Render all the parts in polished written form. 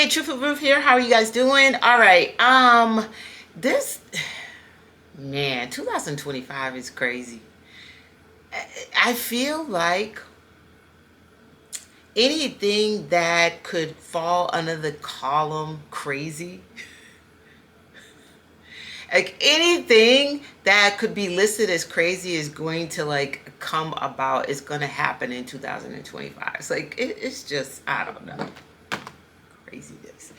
Hey, Truthful Ruth here. How are you guys doing? All right. This man, 2025 is crazy. I feel like anything that could fall under the column crazy, like anything that could be listed as crazy is going to like come about. It's going to happen in 2025. It's like it's just, I don't know, craziness.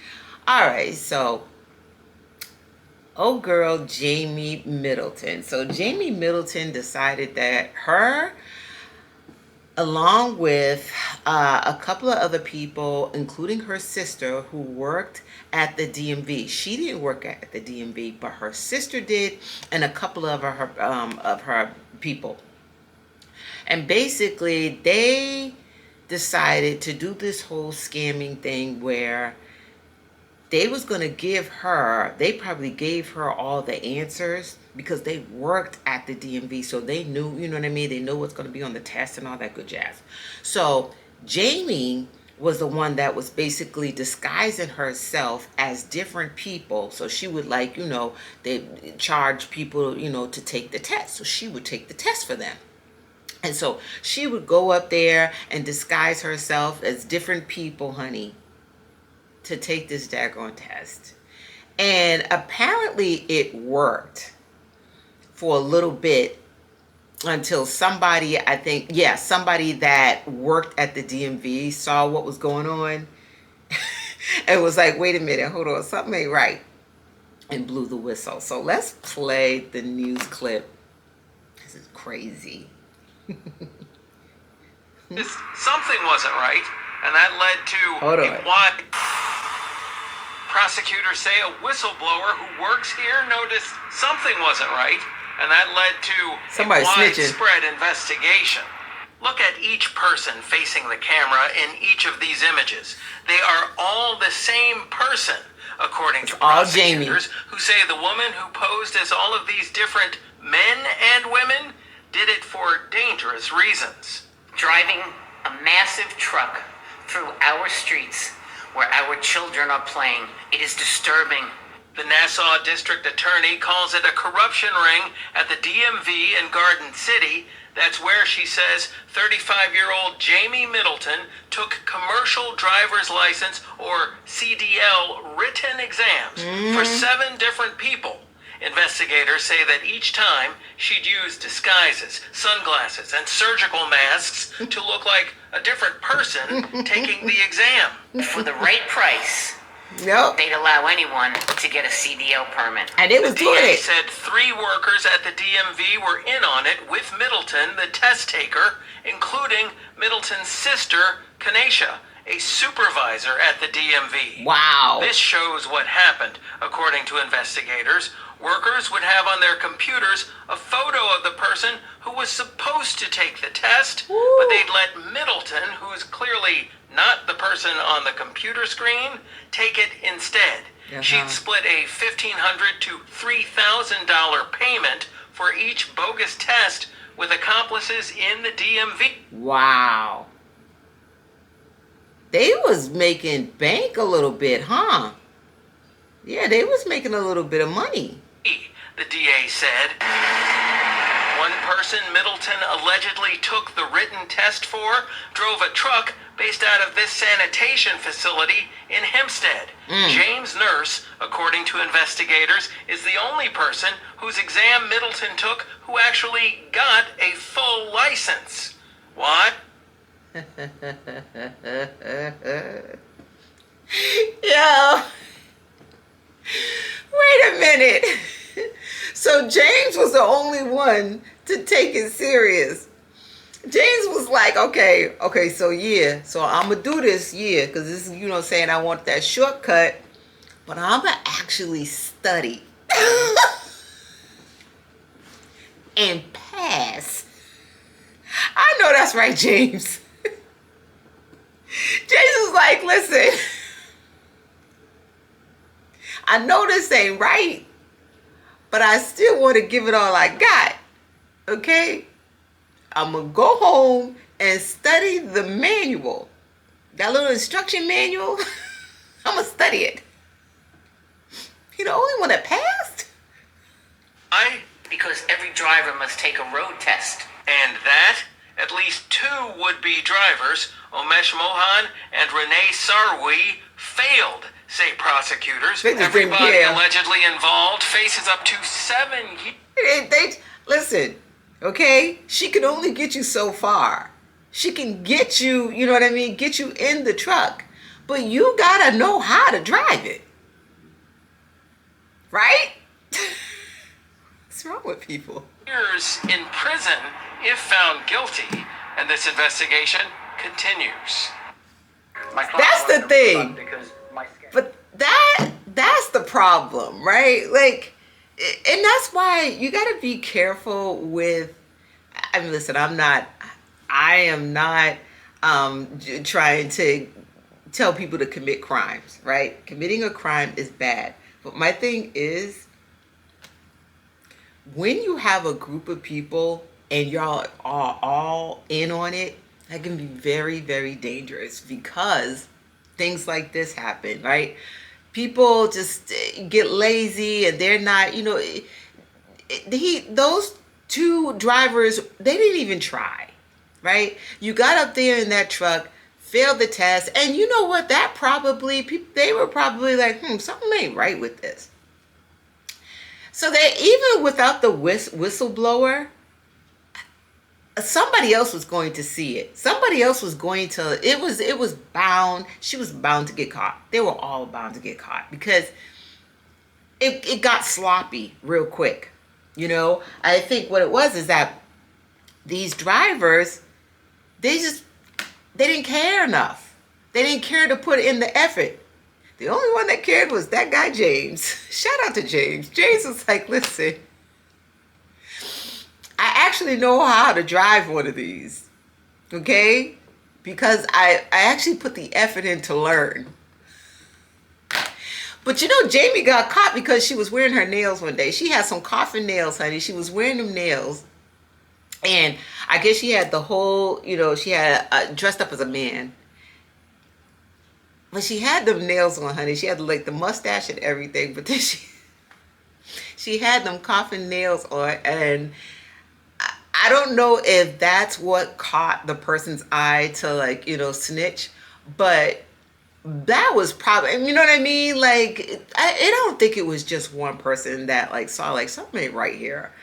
All right, so oh girl, Jamie Middleton. So Jamie Middleton decided that her, along with a couple of other people, including her sister who worked at the DMV. She didn't work at the DMV, but her sister did, and a couple of her people. And basically, they decided to do this whole scamming thing where they was going to give her, they probably gave her all the answers because they worked at the DMV. So they knew, you know what I mean? They know what's going to be on the test and all that good jazz. So Jamie was the one that was basically disguising herself as different people. So she would like, they charge people, to take the test. So she would take the test for them. And so she would go up there and disguise herself as different people, honey, to take this daggone test. And apparently it worked for a little bit until somebody, I think, somebody that worked at the DMV saw what was going on and was like, wait a minute, hold on, something ain't right, and blew the whistle. So let's play the news clip. This is crazy. Something wasn't right, and that led to a wide... Prosecutors say a whistleblower who works here noticed something wasn't right, and that led to a widespread investigation. Look at each person facing the camera in each of these images. They are all the same person, according to prosecutors, who say the woman who posed as all of these different men and women did it for dangerous reasons. Driving a massive truck through our streets where our children are playing. It is disturbing. The Nassau District Attorney calls it a corruption ring at the DMV in Garden City. That's where, she says, 35-year-old Jamie Middleton took commercial driver's license, or CDL, written exams for 7 different people. Investigators say that each time she'd use disguises, sunglasses, and surgical masks to look like a different person taking the exam. For the right price, they'd allow anyone to get a CDL permit. And it was the DA said 3 workers at the DMV were in on it with Middleton, the test taker, including Middleton's sister, Kanesha, a supervisor at the DMV. Wow. This shows what happened, according to investigators. Workers would have on their computers a photo of the person who was supposed to take the test, but they'd let Middleton, who's clearly not the person on the computer screen, take it instead. She'd split a $1,500 to $3,000 payment for each bogus test with accomplices in the DMV. Wow. They was making bank a little bit, huh? Yeah, they was making a little bit of money. The DA said one person Middleton allegedly took the written test for drove a truck based out of this sanitation facility in Hempstead. James Nurse, according to investigators, is the only person whose exam Middleton took who actually got a full license. What? Yo, wait a minute. So James was the only one to take it serious. James was like, okay, so I'm gonna do this, because this is, saying I want that shortcut, but I'm gonna actually study and pass. I know that's right, James. James was like, listen, I know this ain't right, but I still want to give it all I got, okay? I'm going to go home and study the manual. That little instruction manual, I'm going to study studying. He the only one that passed? Because every driver must take a road test. And that, at least 2 would-be drivers, Omesh Mohan and Renee Sarwi, failed, say prosecutors. They just didn't Everybody care. allegedly involved faces up to 7 years. Listen, okay? She can only get you so far. She can get you, you know what I mean? Get you in the truck. But you gotta know how to drive it. Right? What's wrong with people? Years in prison if found guilty, and this investigation continues. That's the thing. But that's the problem, right? Like, and that's why you got to be careful with. I mean, listen, I am not trying to tell people to commit crimes, right? Committing a crime is bad. But my thing is, when you have a group of people and y'all are all in on it, that can be very, very dangerous because things like this happen, right? People just get lazy and they're not, those 2 drivers, they didn't even try, right? You got up there in that truck, failed the test, and you know what? That probably, they were probably like, something ain't right with this. So that even without the whistleblower, somebody else was going to see it. Somebody else was going to, it was bound, she was bound to get caught. They were all bound to get caught because it got sloppy real quick. I think what it was is that these drivers, they didn't care enough. They didn't care to put in the effort. The only one that cared was that guy, James. Shout out to James. James was like, listen, I actually know how to drive one of these, okay? Because I actually put the effort in to learn. But Jamie got caught because she was wearing her nails one day. She had some coffin nails, honey. She was wearing them nails. And I guess she had the whole, she had dressed up as a man. But she had them nails on, honey. She had like the mustache and everything. But then she had them coffin nails on. And I don't know if that's what caught the person's eye to snitch. But that was probably, you know what I mean? Like, I don't think it was just one person that saw something ain't right here.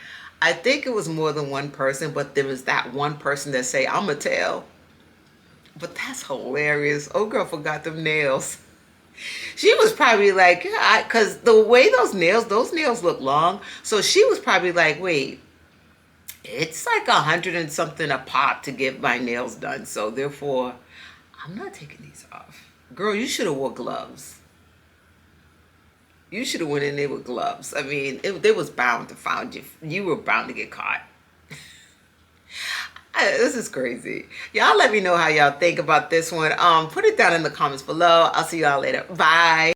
I think it was more than one person. But there was that one person that say, I'm going to tell. But that's hilarious. Oh, girl forgot them nails. She was probably like, because the way those nails look long. So she was probably like, wait, it's like 100 and something a pop to get my nails done. So therefore, I'm not taking these off. Girl, you should have wore gloves. You should have went in there with gloves. I mean, they was bound to find you. You were bound to get caught. This is crazy. Y'all let me know how y'all think about this one. Put it down in the comments below. I'll see y'all later. Bye.